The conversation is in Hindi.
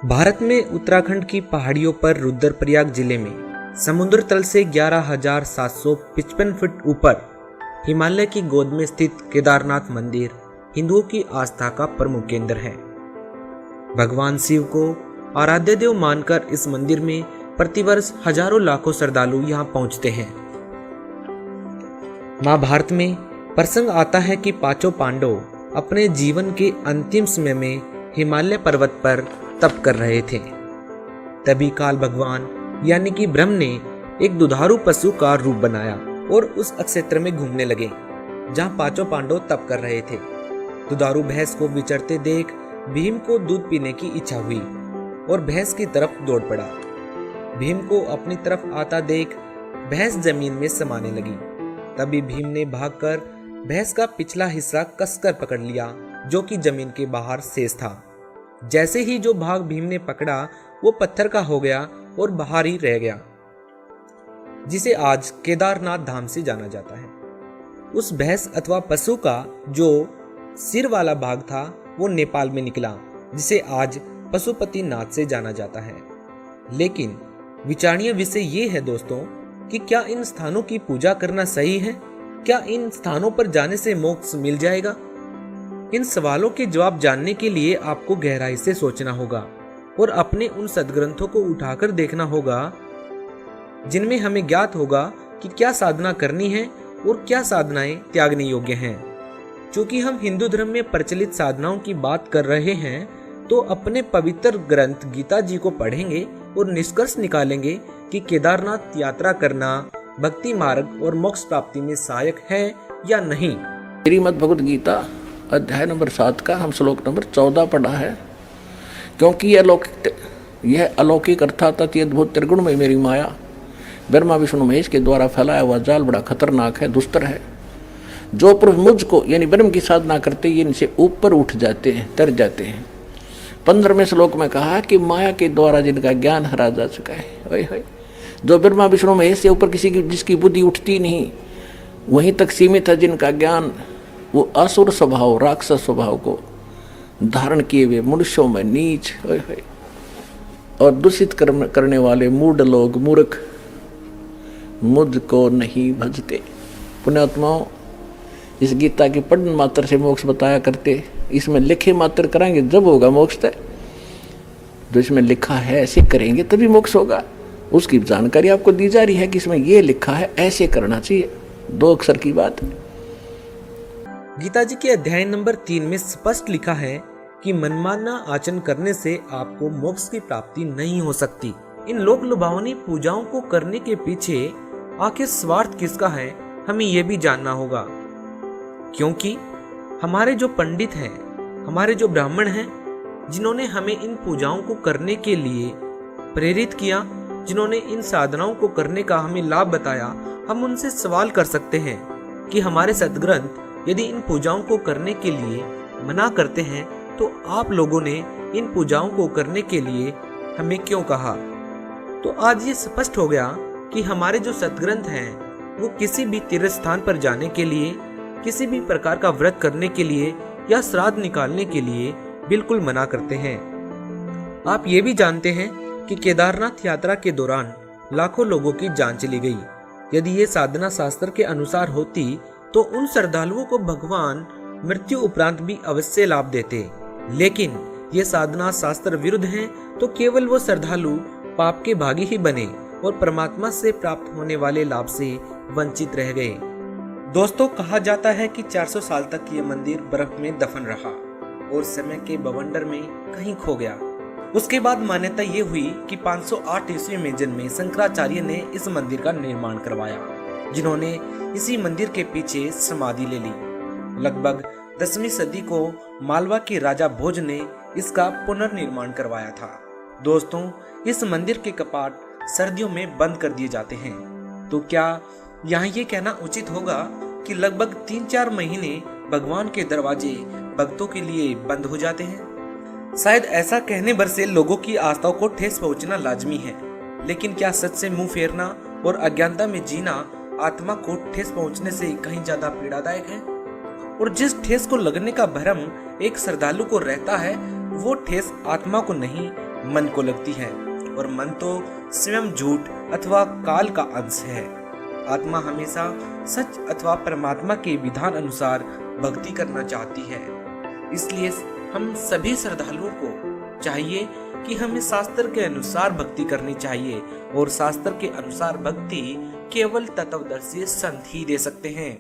भारत में उत्तराखंड की पहाड़ियों पर रुद्रप्रयाग जिले में समुद्र तल से 11,755 फीट ऊपर हिमालय की गोद में स्थित केदारनाथ मंदिर हिंदुओं की आस्था का प्रमुख केंद्र है। भगवान शिव को आराध्य देव मानकर इस मंदिर में प्रतिवर्ष हजारों लाखों श्रद्धालु यहाँ पहुंचते हैं। महाभारत में प्रसंग आता है कि पांचों पांडव अपने जीवन के अंतिम समय में हिमालय पर्वत पर तप कर रहे थे। तभी काल भगवान यानी कि ब्रह्म ने एक दुधारू पशु का रूप बनाया और उस क्षेत्र में घूमने लगे जहां पांचों पांडव तप कर रहे थे। दुधारू भैंस को विचरते देख भीम को दूध पीने की इच्छा हुई और भैंस की तरफ दौड़ पड़ा। भीम को अपनी तरफ आता देख भैंस जमीन में समाने लगी। तभी भीम ने भागकर भैंस का पिछला हिस्सा कसकर पकड़ लिया जो कि जमीन के बाहर शेष था। जैसे ही जो भाग भीम ने पकड़ा वो पत्थर का हो गया और बाहर ही रह गया, जिसे आज केदारनाथ धाम से जाना जाता है। उस भैंस अथवा पशु का जो सिर वाला भाग था वो नेपाल में निकला, जिसे आज पशुपति नाथ से जाना जाता है। लेकिन विचारणीय विषय ये है दोस्तों कि क्या इन स्थानों की पूजा करना सही है? क्या इन स्थानों पर जाने से मोक्ष मिल जाएगा? इन सवालों के जवाब जानने के लिए आपको गहराई से सोचना होगा और अपने उन सद्ग्रंथों को उठाकर देखना होगा जिनमें हमें ज्ञात होगा कि क्या साधना करनी है और क्या साधनाएं त्यागने योग्य हैं। चूंकि हम हिंदू धर्म में प्रचलित साधनाओं की बात कर रहे हैं तो अपने पवित्र ग्रंथ गीता जी को पढ़ेंगे और निष्कर्ष निकालेंगे कि केदारनाथ यात्रा करना भक्ति मार्ग और मोक्ष प्राप्ति में सहायक है या नहीं। श्रीमद् भगवद गीता अध्याय नंबर 7 का हम श्लोक नंबर 14 पढ़ा है। क्योंकि यह अलौकिक अर्थात अद्भुत त्रिगुण में मेरी माया ब्रह्मा विष्णु महेश के द्वारा फैलाया हुआ जाल बड़ा खतरनाक है, दुस्तर है। जो पुरुष मुझको यानी ब्रह्म की साधना करते ये इनसे ऊपर उठ जाते हैं, तर जाते हैं। 15वें श्लोक में कहा कि माया के द्वारा जिनका ज्ञान हरा जा चुका है, जो ब्रह्मा विष्णु महेश से ऊपर किसी की जिसकी बुद्धि उठती नहीं वहीं तक सीमित है, जिनका ज्ञान वो असुर स्वभाव राक्षस स्वभाव को धारण किए हुए मनुष्यों में नीच और दूषित करने वाले मूढ़ लोग मूर्ख मुझको नहीं भजते। पुण्यात्माओं, इस गीता के पठन मात्र से मोक्ष बताया करते, इसमें लिखे मात्र कराएंगे जब होगा मोक्ष तय। जो इसमें लिखा है ऐसे करेंगे तभी मोक्ष होगा। उसकी जानकारी आपको दी जा रही है कि इसमें यह लिखा है ऐसे करना चाहिए, 2 अक्षर की बात है। गीता जी के अध्याय नंबर 3 में स्पष्ट लिखा है कि मनमाना आचरण करने से आपको मोक्ष की प्राप्ति नहीं हो सकती। इन लोक लुभावनी पूजाओं को करने के पीछे आखिर स्वार्थ किसका है, हमें यह भी जानना होगा। क्योंकि हमारे जो पंडित हैं, हमारे जो ब्राह्मण हैं, जिन्होंने हमें इन पूजाओं को करने के लिए प्रेरित किया, जिन्होंने इन साधनाओं को करने का हमें लाभ बताया, हम उनसे सवाल कर सकते हैं कि हमारे सद्ग्रंथ यदि इन पूजाओं को करने के लिए मना करते हैं तो आप लोगों ने इन पूजाओं को करने के लिए हमें क्यों कहा? तो आज ये स्पष्ट हो गया कि हमारे जो सद्ग्रंथ हैं वो किसी भी तीर्थ स्थान पर जाने के लिए, किसी भी प्रकार का व्रत करने के लिए या श्राद्ध निकालने के लिए बिल्कुल मना करते हैं। आप ये भी जानते हैं कि केदारनाथ यात्रा के दौरान लाखों लोगों की जान चली गई। यदि ये साधना शास्त्र के अनुसार होती तो उन श्रद्धालुओं को भगवान मृत्यु उपरांत भी अवश्य लाभ देते। लेकिन ये साधना शास्त्र विरुद्ध है तो केवल वो श्रद्धालु पाप के भागी ही बने और परमात्मा से प्राप्त होने वाले लाभ से वंचित रह गए। दोस्तों, कहा जाता है कि 400 साल तक ये मंदिर बर्फ में दफन रहा और समय के बवंडर में कहीं खो गया। उसके बाद मान्यता ये हुई कि 508 ईस्वी में जन्मे शंकराचार्य ने इस मंदिर का निर्माण करवाया, जिन्होंने इसी मंदिर के पीछे समाधि ले ली। लगभग 10वीं सदी को मालवा के राजा भोज ने इसका पुनर्निर्माण करवाया था। दोस्तों, इस मंदिर के कपाट सर्दियों में बंद कर दिए जाते हैं। तो क्या यहाँ ये कहना उचित होगा कि लगभग 3-4 महीने भगवान के दरवाजे भक्तों के लिए बंद हो जाते हैं? शायद ऐसा कहने भर से लोगों की आस्थाओं को ठेस पहुंचना लाजमी है, लेकिन क्या सच से मुंह फेरना और अज्ञानता में जीना आत्मा को ठेस पहुंचने से कहीं ज्यादा पीड़ादायक है? और जिस ठेस को लगने का भ्रम एक श्रद्धालु को रहता है वो ठेस आत्मा को नहीं मन को लगती है, और मन तो स्वयं झूठ अथवा काल का अंश है। आत्मा हमेशा सच अथवा परमात्मा के विधान अनुसार भक्ति करना चाहती है। इसलिए हम सभी श्रद्धालुओं को चाहिए कि हमें शास्त्र के अनुसार भक्ति करनी चाहिए, और शास्त्र के अनुसार भक्ति केवल तत्वदर्शी संत ही दे सकते हैं।